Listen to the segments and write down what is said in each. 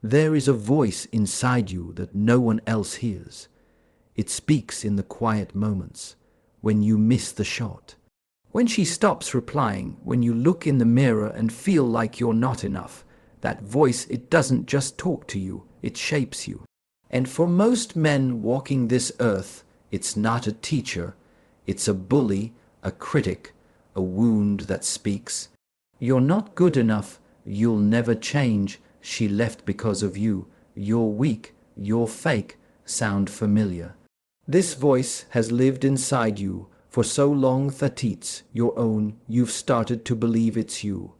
There is a voice inside you that no one else hears. It speaks in the quiet moments, when you miss the shot. When she stops replying, when you look in the mirror and feel like you're not enough, that voice, it doesn't just talk to you, it shapes you. And for most men walking this earth, it's not a teacher, it's a bully, a critic, a wound that speaks. You're not good enough, you'll never change, she left because of you, you're weak, you're fake, sound familiar. This voice has lived inside you for so long that it's your own, you've started to believe it's you.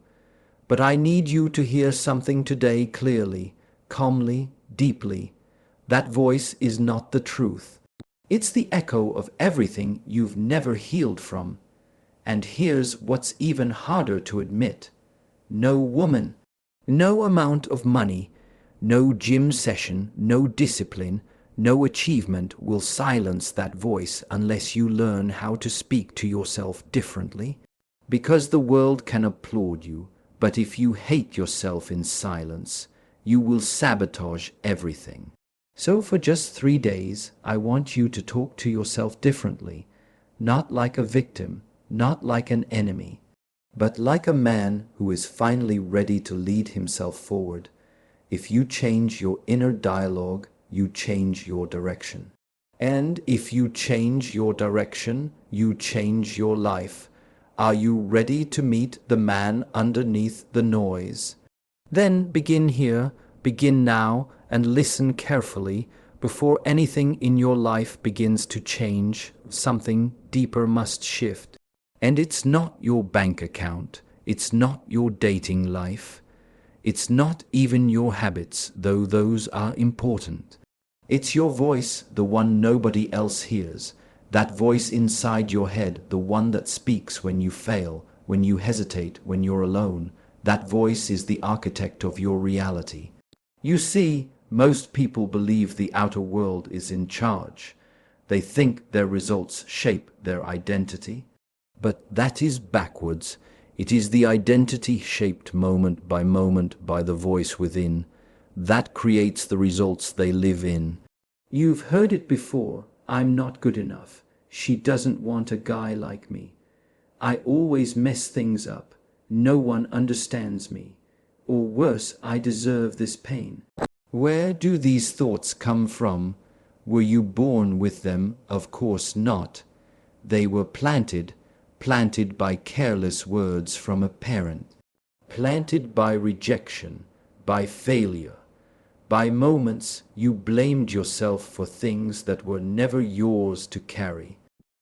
But I need you to hear something today clearly, calmly, deeply. That voice is not the truth. It's the echo of everything you've never healed from. And here's what's even harder to admit. No woman, no amount of money, no gym session, no discipline, no achievement will silence that voice unless you learn how to speak to yourself differently. Because the world can applaud you, but if you hate yourself in silence, you will sabotage everything. So for just 3 days, I want you to talk to yourself differently, not like a victim, not like an enemy, but like a man who is finally ready to lead himself forward. If you change your inner dialogue, you change your direction. And if you change your direction, you change your life. Are you ready to meet the man underneath the noise? Then begin here, begin now, and listen carefully. Before anything in your life begins to change, something deeper must shift. And it's not your bank account, it's not your dating life, it's not even your habits, though those are important. It's your voice, the one nobody else hears, that voice inside your head, the one that speaks when you fail, when you hesitate, when you're alone. That voice is the architect of your reality. You see, most people believe the outer world is in charge. They think their results shape their identity. But that is backwards. It is the identity shaped moment by the voice within. That creates the results they live in. You've heard it before. I'm not good enough. She doesn't want a guy like me. I always mess things up. No one understands me. Or worse, I deserve this pain. Where do these thoughts come from? Were you born with them? Of course not. They were planted by careless words from a parent, planted by rejection, by failure, by moments you blamed yourself for things that were never yours to carry.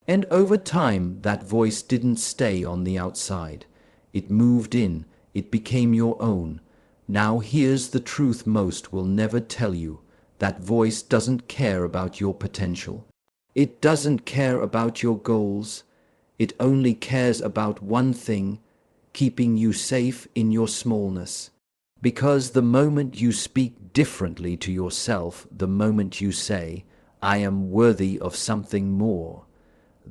And over time, that voice didn't stay on the outside. It moved in, it became your own. Now here's the truth most will never tell you. That voice doesn't care about your potential. It doesn't care about your goals. It only cares about one thing, keeping you safe in your smallness. Because the moment you speak differently to yourself, the moment you say, I am worthy of something more,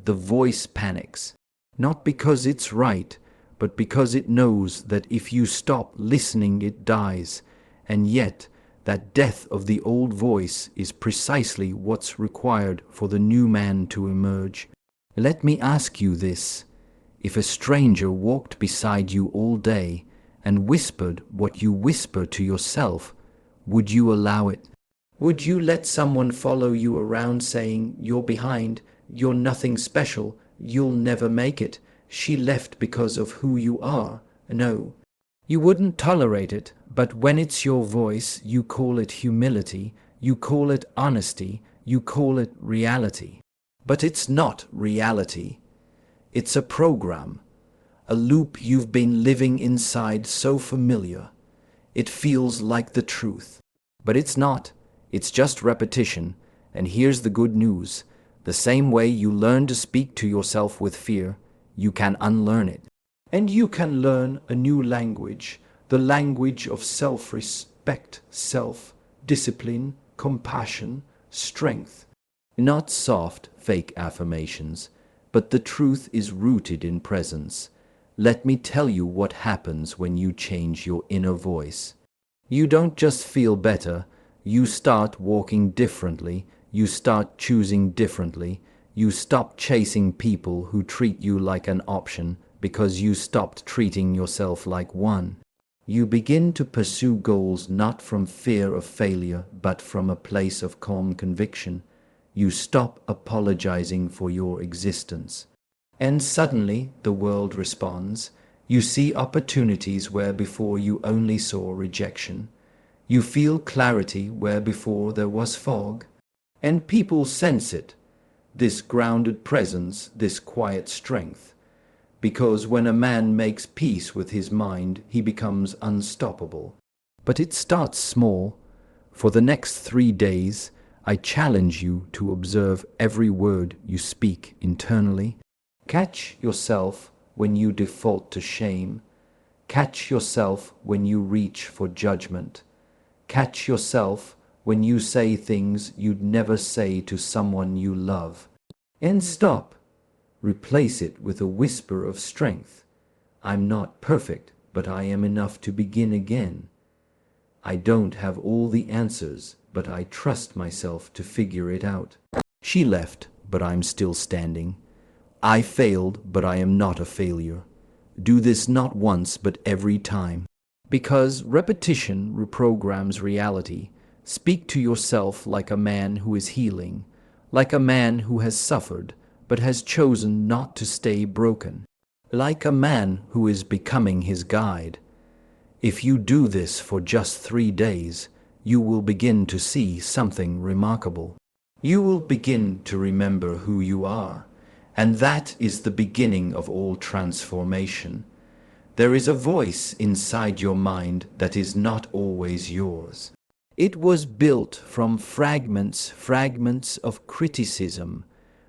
the voice panics. Not because it's right, but because it knows that if you stop listening, it dies. And yet, that death of the old voice is precisely what's required for the new man to emerge. Let me ask you this. If a stranger walked beside you all day and whispered what you whisper to yourself, would you allow it? Would you let someone follow you around saying, you're behind, you're nothing special, you'll never make it, she left because of who you are? No. You wouldn't tolerate it, but when it's your voice, you call it humility, you call it honesty, you call it reality. But it's not reality. It's a program, a loop you've been living inside so familiar. It feels like the truth. But it's not. It's just repetition. And here's the good news. The same way you learn to speak to yourself with fear, you can unlearn it. And you can learn a new language, the language of self-respect, self-discipline, compassion, strength. Not soft, fake affirmations, but the truth is rooted in presence. Let me tell you what happens when you change your inner voice. You don't just feel better, you start walking differently, you start choosing differently, you stop chasing people who treat you like an option because you stopped treating yourself like one. You begin to pursue goals not from fear of failure but from a place of calm conviction. You stop apologizing for your existence. And suddenly the world responds. You see opportunities where before you only saw rejection. You feel clarity where before there was fog. And people sense it, this grounded presence, this quiet strength. Because when a man makes peace with his mind, he becomes unstoppable. But it starts small. For the next 3 days, I challenge you to observe every word you speak internally. Catch yourself when you default to shame. Catch yourself when you reach for judgment. Catch yourself when you say things you'd never say to someone you love. And stop. Replace it with a whisper of strength. I'm not perfect, but I am enough to begin again. I don't have all the answers, but I trust myself to figure it out. She left, but I'm still standing. I failed, but I am not a failure. Do this not once, but every time. Because repetition reprograms reality. Speak to yourself like a man who is healing, like a man who has suffered, but has chosen not to stay broken, like a man who is becoming his guide. If you do this for just 3 days, you will begin to see something remarkable. You will begin to remember who you are, and that is the beginning of all transformation. There is a voice inside your mind that is not always yours. It was built from fragments of criticism,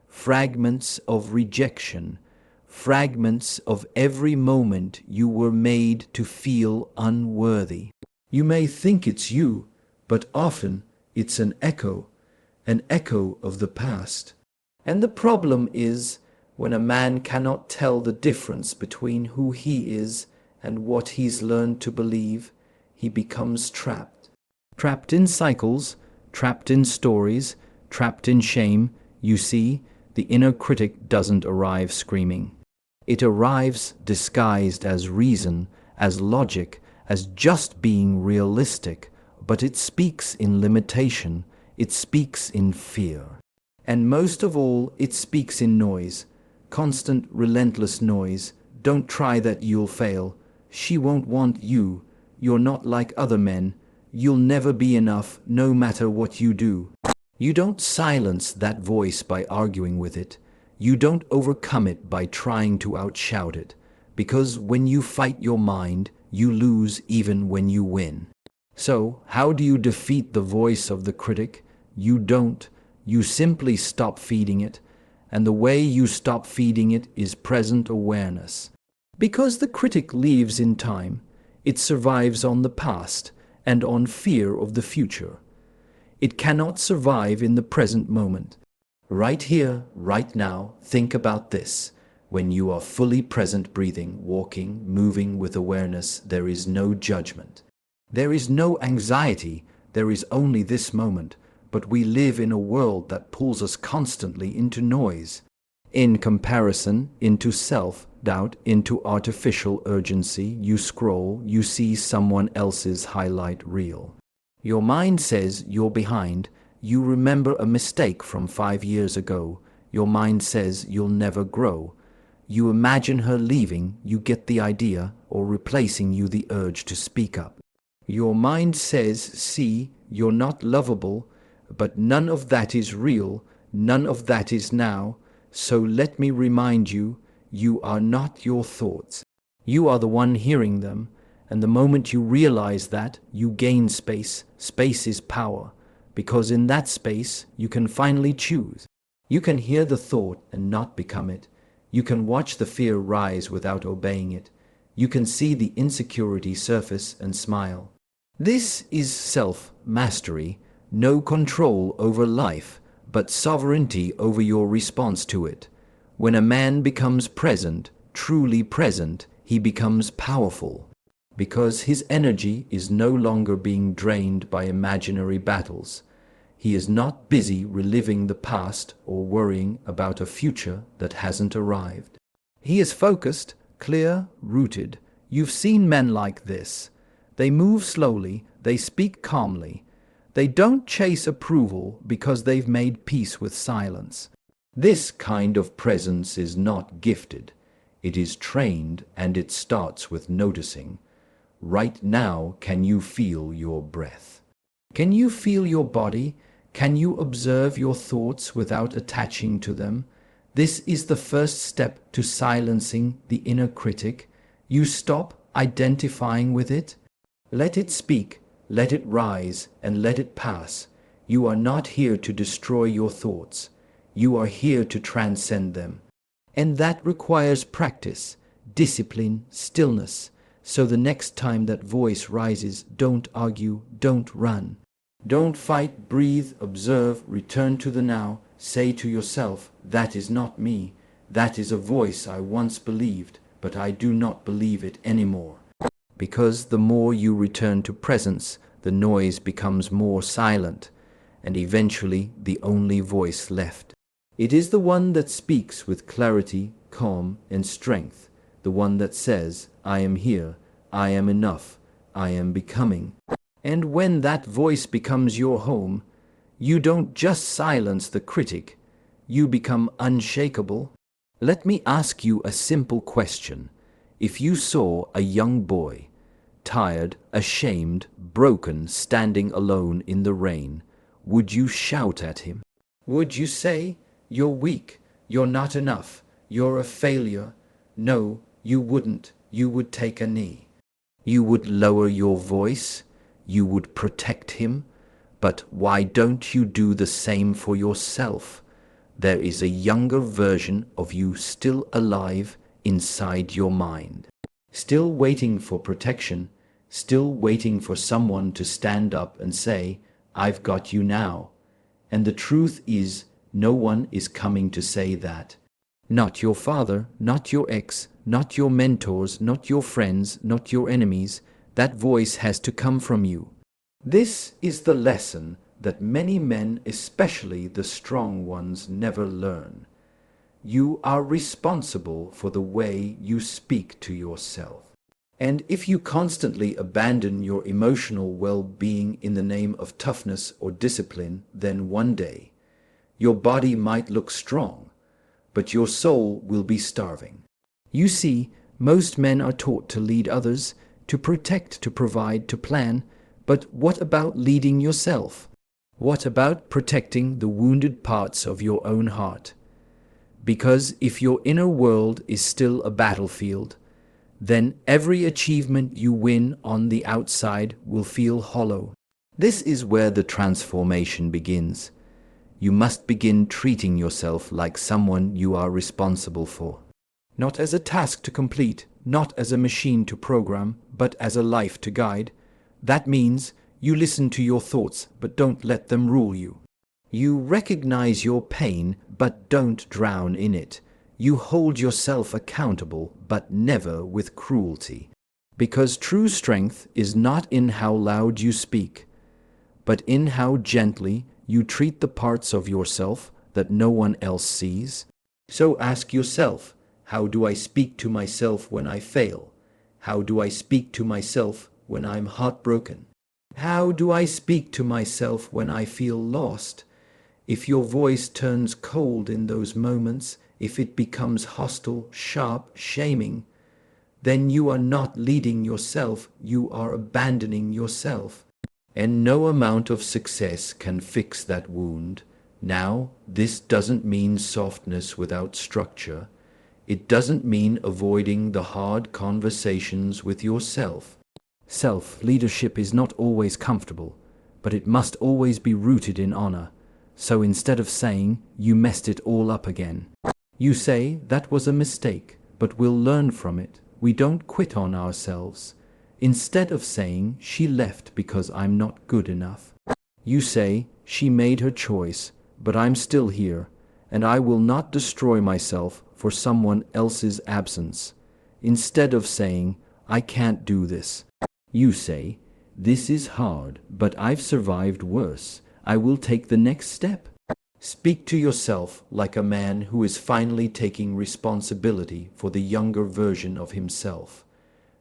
fragments of rejection, fragments of every moment you were made to feel unworthy. You may think it's you, but often it's an echo of the past. And the problem is, when a man cannot tell the difference between who he is and what he's learned to believe, he becomes trapped. Trapped in cycles, trapped in stories, trapped in shame. You see, the inner critic doesn't arrive screaming. It arrives disguised as reason, as logic, as just being realistic, but it speaks in limitation, it speaks in fear. And most of all, it speaks in noise, constant, relentless noise. Don't try that, you'll fail. She won't want you. You're not like other men. You'll never be enough, no matter what you do. You don't silence that voice by arguing with it. You don't overcome it by trying to outshout it. Because when you fight your mind, you lose even when you win. So, how do you defeat the voice of the critic? You don't. You simply stop feeding it. And the way you stop feeding it is present awareness. Because the critic lives in time, it survives on the past and on fear of the future. It cannot survive in the present moment. Right here, right now, think about this. When you are fully present, breathing, walking, moving with awareness, there is no judgment. There is no anxiety. There is only this moment. But we live in a world that pulls us constantly into noise, in comparison, into self-doubt, into artificial urgency. You scroll, you see someone else's highlight reel. Your mind says you're behind. You remember a mistake from 5 years ago. Your mind says you'll never grow. You imagine her leaving, you get the idea, or replacing you the urge to speak up. Your mind says, see, you're not lovable, but none of that is real, none of that is now. So let me remind you, you are not your thoughts. You are the one hearing them, and the moment you realize that, you gain space. Space is power, because in that space, you can finally choose. You can hear the thought and not become it. You can watch the fear rise without obeying it. You can see the insecurity surface and smile. This is self-mastery. No control over life, but sovereignty over your response to it. When a man becomes present, truly present, he becomes powerful. because his energy is no longer being drained by imaginary battles. He is not busy reliving the past or worrying about a future that hasn't arrived. He is focused, clear, rooted. You've seen men like this. They move slowly, they speak calmly. They don't chase approval because they've made peace with silence. This kind of presence is not gifted. It is trained, and it starts with noticing. Right now, can you feel your breath? Can you feel your body? Can you observe your thoughts without attaching to them? This is the first step to silencing the inner critic. You stop identifying with it. Let it speak, let it rise, and let it pass. You are not here to destroy your thoughts. You are here to transcend them. And that requires practice, discipline, stillness. So the next time that voice rises, don't argue, don't run. Don't fight, breathe, observe, return to the now. Say to yourself, that is not me. That is a voice I once believed, but I do not believe it anymore. Because the more you return to presence, the noise becomes more silent, and eventually the only voice left. It is the one that speaks with clarity, calm, and strength, the one that says, I am here, I am enough, I am becoming. And when that voice becomes your home, you don't just silence the critic, you become unshakable. Let me ask you a simple question. If you saw a young boy, tired, ashamed, broken, standing alone in the rain, would you shout at him? Would you say, you're weak, you're not enough, you're a failure? No, you wouldn't. You would take a knee. You would lower your voice. You would protect him. But why don't you do the same for yourself? There is a younger version of you still alive inside your mind, still waiting for protection, still waiting for someone to stand up and say, I've got you now. And the truth is, no one is coming to say that. Not your father, not your ex, not your mentors, not your friends, not your enemies. That voice has to come from you. This is the lesson that many men, especially the strong ones, never learn. You are responsible for the way you speak to yourself. And if you constantly abandon your emotional well-being in the name of toughness or discipline, then one day, your body might look strong, but your soul will be starving. You see, most men are taught to lead others, to protect, to provide, to plan. But what about leading yourself? What about protecting the wounded parts of your own heart? Because if your inner world is still a battlefield, then every achievement you win on the outside will feel hollow. This is where the transformation begins. You must begin treating yourself like someone you are responsible for. Not as a task to complete, not as a machine to program, but as a life to guide. That means you listen to your thoughts, but don't let them rule you. You recognize your pain, but don't drown in it. You hold yourself accountable, but never with cruelty. Because true strength is not in how loud you speak, but in how gently you treat the parts of yourself that no one else sees. So ask yourself, how do I speak to myself when I fail? How do I speak to myself when I'm heartbroken? How do I speak to myself when I feel lost? If your voice turns cold in those moments, if it becomes hostile, sharp, shaming, then you are not leading yourself, you are abandoning yourself. And no amount of success can fix that wound. Now, this doesn't mean softness without structure. It doesn't mean avoiding the hard conversations with yourself. Self-leadership is not always comfortable, but it must always be rooted in honor. So instead of saying, you messed it all up again, you say, that was a mistake, but we'll learn from it. We don't quit on ourselves. Instead of saying, she left because I'm not good enough, you say, she made her choice, but I'm still here, and I will not destroy myself for someone else's absence. Instead of saying, I can't do this. You say, this is hard, but I've survived worse. I will take the next step. Speak to yourself like a man who is finally taking responsibility for the younger version of himself,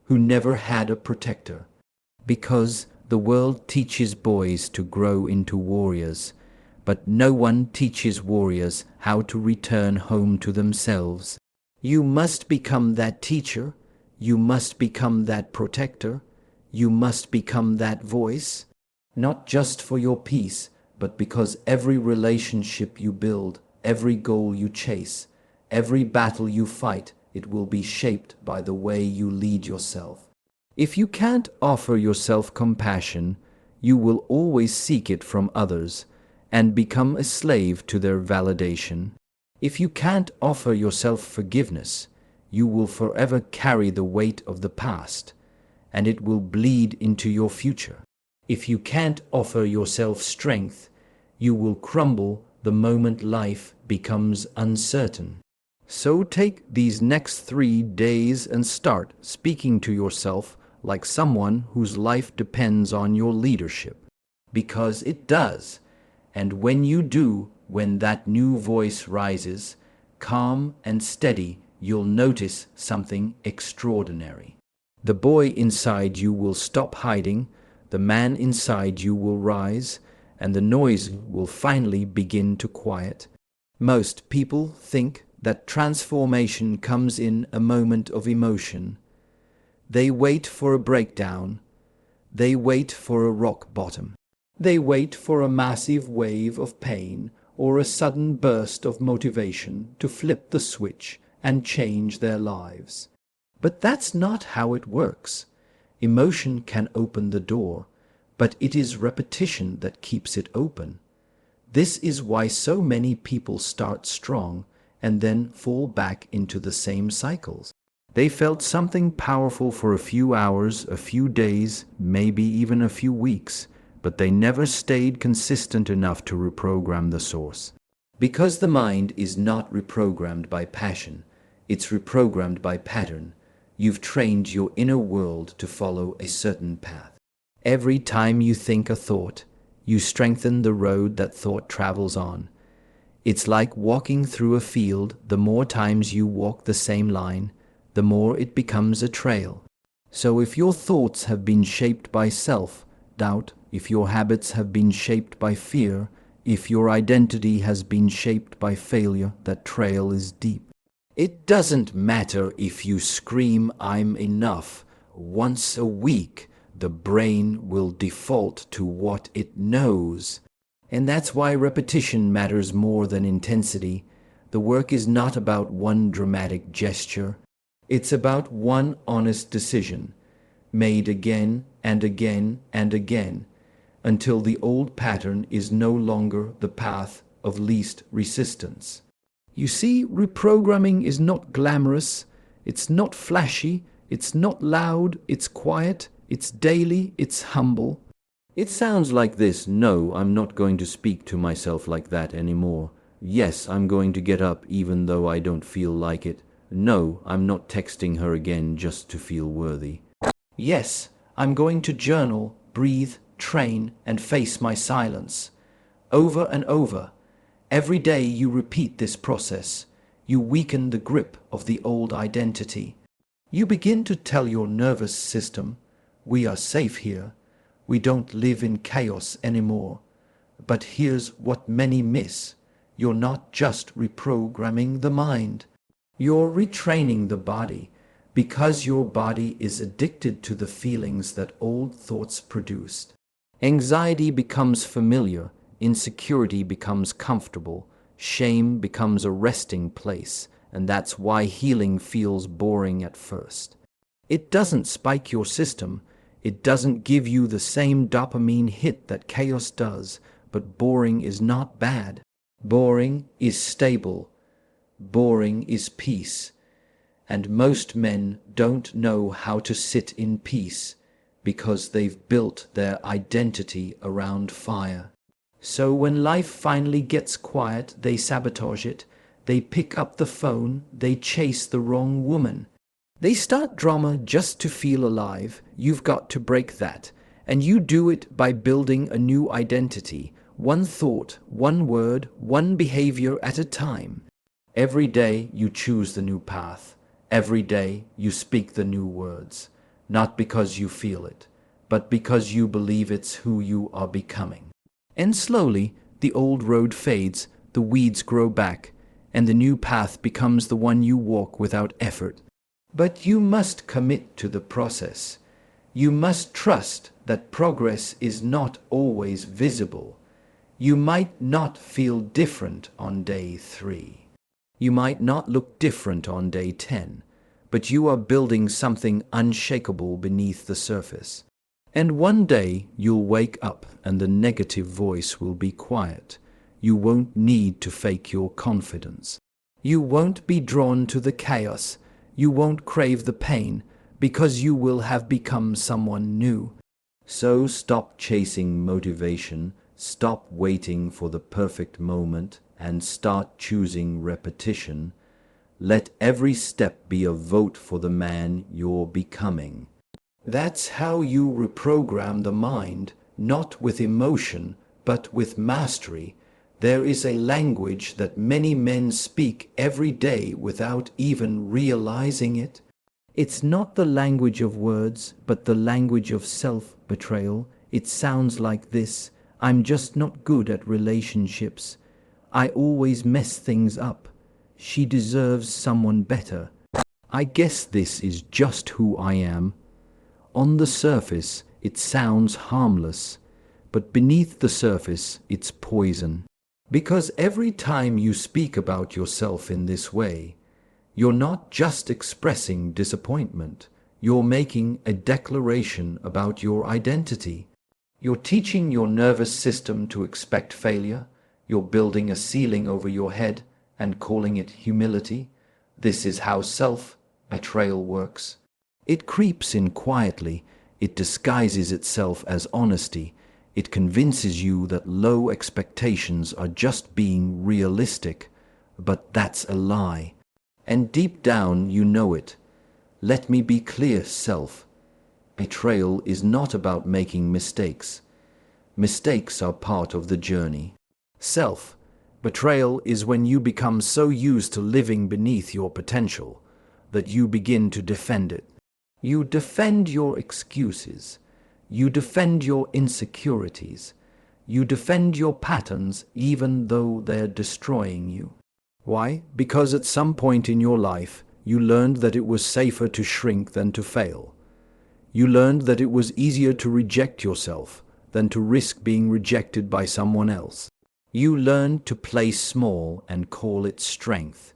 who never had a protector. Because the world teaches boys to grow into warriors, but no one teaches warriors how to return home to themselves. You must become that teacher. You must become that protector. You must become that voice, not just for your peace, but because every relationship you build, every goal you chase, every battle you fight, it will be shaped by the way you lead yourself. If you can't offer yourself compassion, you will always seek it from others and become a slave to their validation. If you can't offer yourself forgiveness, you will forever carry the weight of the past, and it will bleed into your future. If you can't offer yourself strength, you will crumble the moment life becomes uncertain. So take these next 3 days and start speaking to yourself like someone whose life depends on your leadership. Because it does. And when you do, when that new voice rises, calm and steady, you'll notice something extraordinary. The boy inside you will stop hiding, the man inside you will rise, and the noise will finally begin to quiet. Most people think that transformation comes in a moment of emotion. They wait for a breakdown. They wait for a rock bottom. They wait for a massive wave of pain or a sudden burst of motivation to flip the switch and change their lives. But that's not how it works. Emotion can open the door, but it is repetition that keeps it open. This is why so many people start strong and then fall back into the same cycles. They felt something powerful for a few hours, a few days, maybe even a few weeks, but they never stayed consistent enough to reprogram the source. Because the mind is not reprogrammed by passion, it's reprogrammed by pattern. You've trained your inner world to follow a certain path. Every time you think a thought, you strengthen the road that thought travels on. It's like walking through a field. The more times you walk the same line, the more it becomes a trail. So if your thoughts have been shaped by self-doubt, if your habits have been shaped by fear, if your identity has been shaped by failure, that trail is deep. It doesn't matter if you scream, "I'm enough," once a week. The brain will default to what it knows. And that's why repetition matters more than intensity. The work is not about one dramatic gesture. It's about one honest decision, made again and again and again, until the old pattern is no longer the path of least resistance. You see, reprogramming is not glamorous, it's not flashy, it's not loud, it's quiet, it's daily, it's humble. It sounds like this: no, I'm not going to speak to myself like that anymore. Yes, I'm going to get up even though I don't feel like it. No, I'm not texting her again just to feel worthy. Yes, I'm going to journal, breathe, train, and face my silence. Over and over. Every day you repeat this process, you weaken the grip of the old identity. You begin to tell your nervous system, "We are safe here. We don't live in chaos anymore." But here's what many miss. You're not just reprogramming the mind. You're retraining the body, because your body is addicted to the feelings that old thoughts produced. Anxiety becomes familiar, insecurity becomes comfortable, shame becomes a resting place, and that's why healing feels boring at first. It doesn't spike your system. It doesn't give you the same dopamine hit that chaos does, but boring is not bad. Boring is stable. Boring is peace. And most men don't know how to sit in peace because they've built their identity around fire. So when life finally gets quiet, they sabotage it. They pick up the phone. They chase the wrong woman. They start drama just to feel alive. You've got to break that. And you do it by building a new identity, one thought, one word, one behavior at a time. Every day you choose the new path. Every day you speak the new words. Not because you feel it, but because you believe it's who you are becoming. And slowly, the old road fades, the weeds grow back, and the new path becomes the one you walk without effort. But you must commit to the process. You must trust that progress is not always visible. You might not feel different on day 3. You might not look different on day 10, but you are building something unshakable beneath the surface. And one day you'll wake up and the negative voice will be quiet. You won't need to fake your confidence. You won't be drawn to the chaos. You won't crave the pain, because you will have become someone new. So stop chasing motivation, stop waiting for the perfect moment, and start choosing repetition. Let every step be a vote for the man you're becoming. That's how you reprogram the mind, not with emotion, but with mastery. There is a language that many men speak every day without even realizing it. It's not the language of words, but the language of self-betrayal. It sounds like this: I'm just not good at relationships. I always mess things up. She deserves someone better. I guess this is just who I am. On the surface, it sounds harmless, but beneath the surface, it's poison. Because every time you speak about yourself in this way, you're not just expressing disappointment. You're making a declaration about your identity. You're teaching your nervous system to expect failure. You're building a ceiling over your head and calling it humility. This is how self-betrayal works. It creeps in quietly. It disguises itself as honesty. It convinces you that low expectations are just being realistic. But that's a lie. And deep down you know it. Let me be clear, self-betrayal is not about making mistakes. Mistakes are part of the journey. Self-betrayal is when you become so used to living beneath your potential that you begin to defend it. You defend your excuses. You defend your insecurities. You defend your patterns even though they're destroying you. Why? Because at some point in your life, you learned that it was safer to shrink than to fail. You learned that it was easier to reject yourself than to risk being rejected by someone else. You learned to play small and call it strength.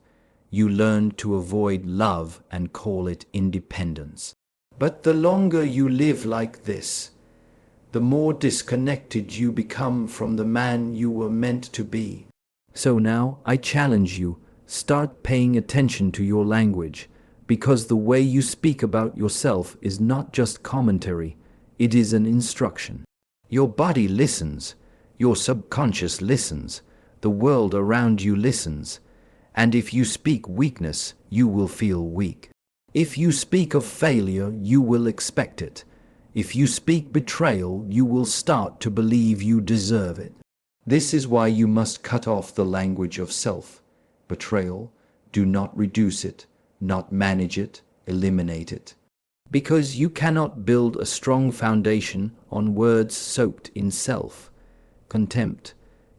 You learned to avoid love and call it independence. But the longer you live like this, the more disconnected you become from the man you were meant to be. So now I challenge you, start paying attention to your language, because the way you speak about yourself is not just commentary, it is an instruction. Your body listens, your subconscious listens, the world around you listens, and if you speak weakness, you will feel weak. If you speak of failure, you will expect it. If you speak betrayal, you will start to believe you deserve it. This is why you must cut off the language of self-betrayal. Do not reduce it, not manage it, eliminate it. Because you cannot build a strong foundation on words soaked in self-contempt.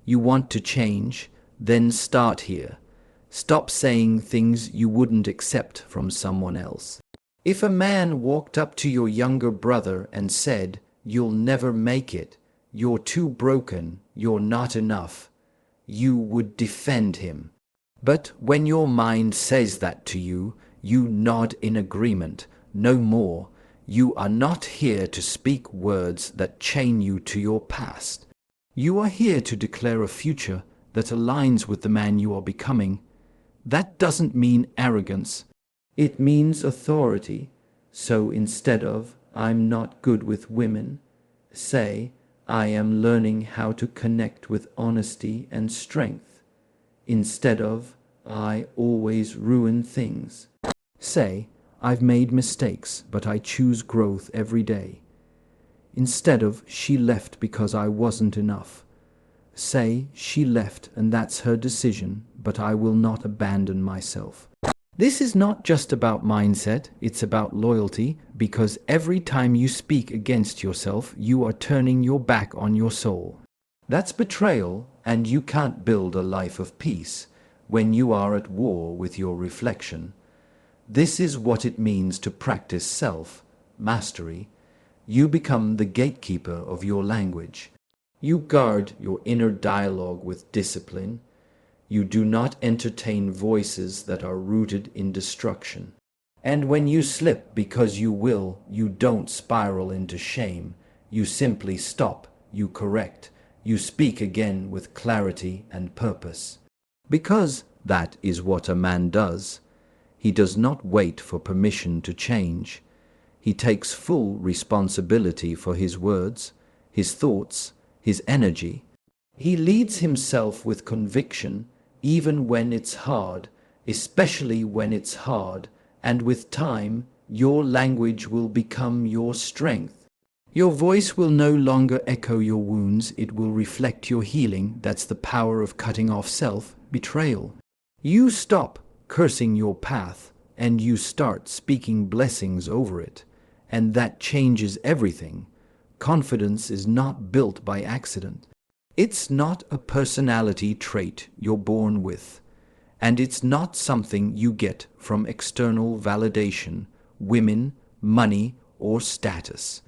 You want to change, then start here. Stop saying things you wouldn't accept from someone else. If a man walked up to your younger brother and said, "You'll never make it, you're too broken, you're not enough," you would defend him. But when your mind says that to you, you nod in agreement. No more. You are not here to speak words that chain you to your past. You are here to declare a future that aligns with the man you are becoming. That doesn't mean arrogance. It means authority. So instead of, "I'm not good with women," say, "I am learning how to connect with honesty and strength." Instead of, "I always ruin things," say, I've made mistakes, but I choose growth every day. Instead of, she left because I wasn't enough. Say, she left and that's her decision, but I will not abandon myself. This is not just about mindset, it's about loyalty, because every time you speak against yourself, you are turning your back on your soul. That's betrayal, and you can't build a life of peace when you are at war with your reflection. This is what it means to practice self-mastery. You become the gatekeeper of your language. You guard your inner dialogue with discipline. You do not entertain voices that are rooted in destruction. And when you slip because you will, you don't spiral into shame. You simply stop, you correct, you speak again with clarity and purpose. Because that is what a man does. He does not wait for permission to change. He takes full responsibility for his words, his thoughts, his energy. He leads himself with conviction, even when it's hard, especially when it's hard, and with time, your language will become your strength. Your voice will no longer echo your wounds, it will reflect your healing. That's the power of cutting off self-betrayal. You stop cursing your path, and you start speaking blessings over it, and that changes everything. Confidence is not built by accident. It's not a personality trait you're born with, and it's not something you get from external validation, women, money, or status.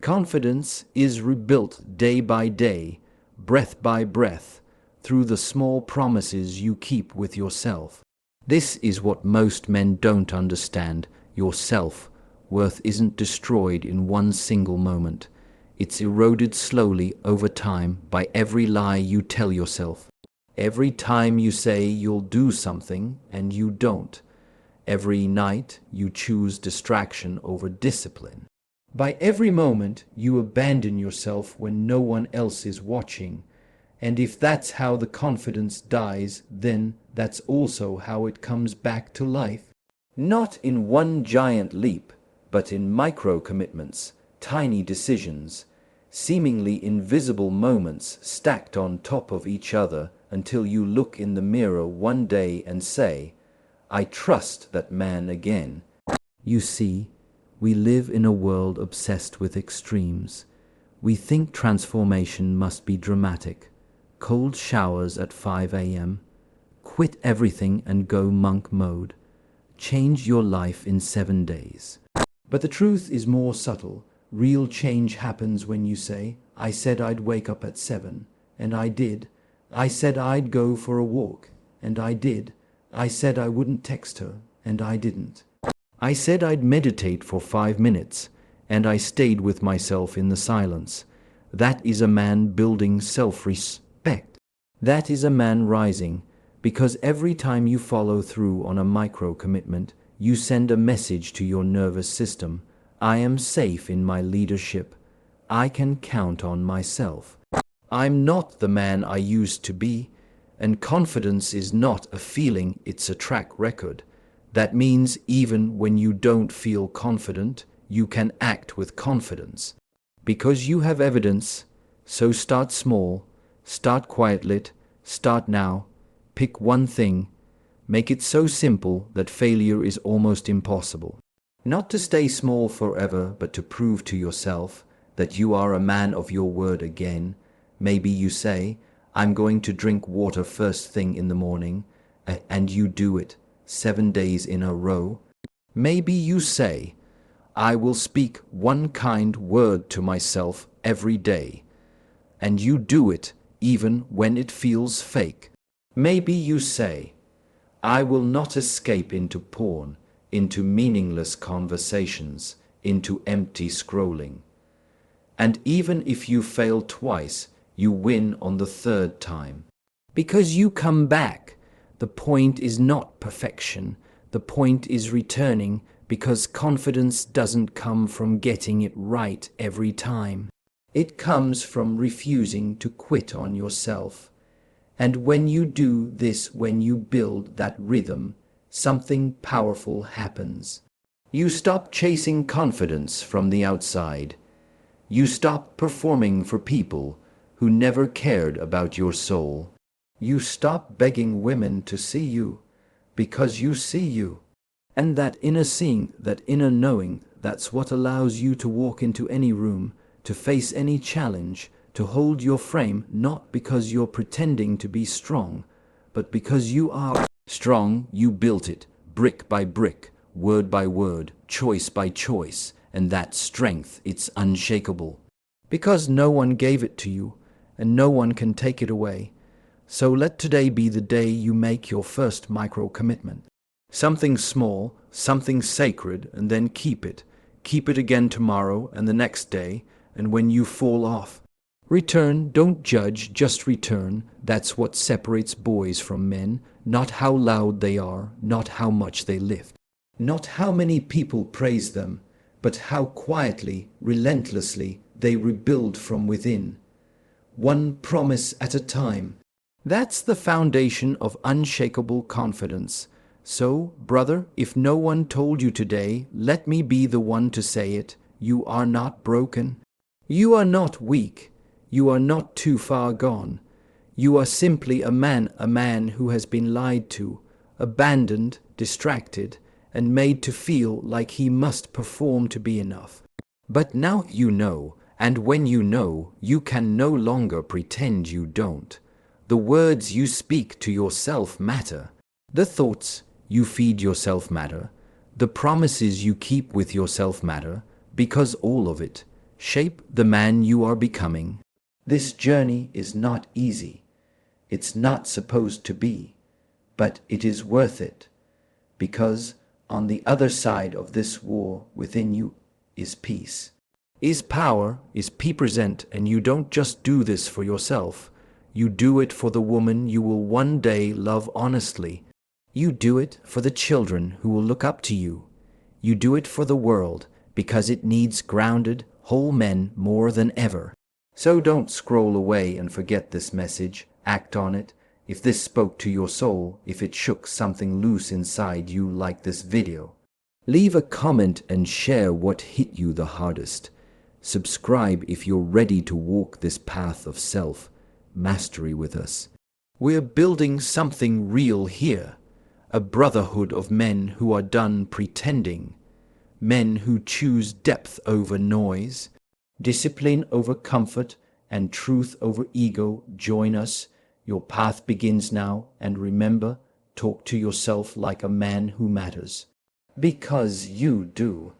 Confidence is rebuilt day by day, breath by breath, through the small promises you keep with yourself. This is what most men don't understand. Your self-worth isn't destroyed in one single moment. It's eroded slowly over time by every lie you tell yourself. Every time you say you'll do something and you don't. Every night you choose distraction over discipline. By every moment you abandon yourself when no one else is watching. And if that's how the confidence dies, then that's also how it comes back to life. Not in one giant leap, but in micro commitments, tiny decisions, seemingly invisible moments stacked on top of each other until you look in the mirror one day and say, I trust that man again. You see, we live in a world obsessed with extremes. We think transformation must be dramatic. Cold showers at 5 a.m., quit everything and go monk mode. Change your life in 7 days. But the truth is more subtle. Real change happens when you say, I said I'd wake up at 7, and I did. I said I'd go for a walk, and I did. I said I wouldn't text her, and I didn't. I said I'd meditate for 5 minutes, and I stayed with myself in the silence. That is a man building self-respect. That is a man rising, because every time you follow through on a micro-commitment, you send a message to your nervous system. I am safe in my leadership. I can count on myself. I'm not the man I used to be, and confidence is not a feeling, it's a track record. That means even when you don't feel confident, you can act with confidence. Because you have evidence, so start small, start quietly, start now, pick one thing, make it so simple that failure is almost impossible. Not to stay small forever, but to prove to yourself that you are a man of your word again. Maybe you say, I'm going to drink water first thing in the morning, and you do it 7 days in a row. Maybe you say, I will speak one kind word to myself every day, and you do it even when it feels fake. Maybe you say, I will not escape into porn, into meaningless conversations, into empty scrolling. And even if you fail twice, you win on the third time. Because you come back. The point is not perfection. The point is returning, because confidence doesn't come from getting it right every time. It comes from refusing to quit on yourself. And when you do this, when you build that rhythm, something powerful happens. You stop chasing confidence from the outside. You stop performing for people who never cared about your soul. You stop begging women to see you because you see you. And that inner seeing, that inner knowing, that's what allows you to walk into any room, to face any challenge, to hold your frame, not because you're pretending to be strong, but because you are strong. You built it, brick by brick, word by word, choice by choice, and that strength, it's unshakable. Because no one gave it to you, and no one can take it away. So let today be the day you make your first micro-commitment. Something small, something sacred, and then keep it. Keep it again tomorrow and the next day, and when you fall off, return. Don't judge, just return. That's what separates boys from men, not how loud they are, not how much they lift, not how many people praise them, but how quietly, relentlessly they rebuild from within. One promise at a time. That's the foundation of unshakable confidence. So, brother, if no one told you today, let me be the one to say it. You are not broken. You are not weak. You are not too far gone. You are simply a man who has been lied to, abandoned, distracted, and made to feel like he must perform to be enough. But now you know, and when you know, you can no longer pretend you don't. The words you speak to yourself matter. The thoughts you feed yourself matter. The promises you keep with yourself matter, because all of it shape the man you are becoming. This journey is not easy. It's not supposed to be, but it is worth it, because on the other side of this war within you is peace, is power, is present, and you don't just do this for yourself. You do it for the woman you will one day love honestly. You do it for the children who will look up to you. You do it for the world because it needs grounded, whole men more than ever. So don't scroll away and forget this message. Act on it. If this spoke to your soul, if it shook something loose inside you like this video, leave a comment and share what hit you the hardest. Subscribe if you're ready to walk this path of self-mastery with us. We're building something real here. A brotherhood of men who are done pretending, men who choose depth over noise, discipline over comfort, and truth over ego. Join us. Your path begins now, and remember, talk to yourself like a man who matters. Because you do.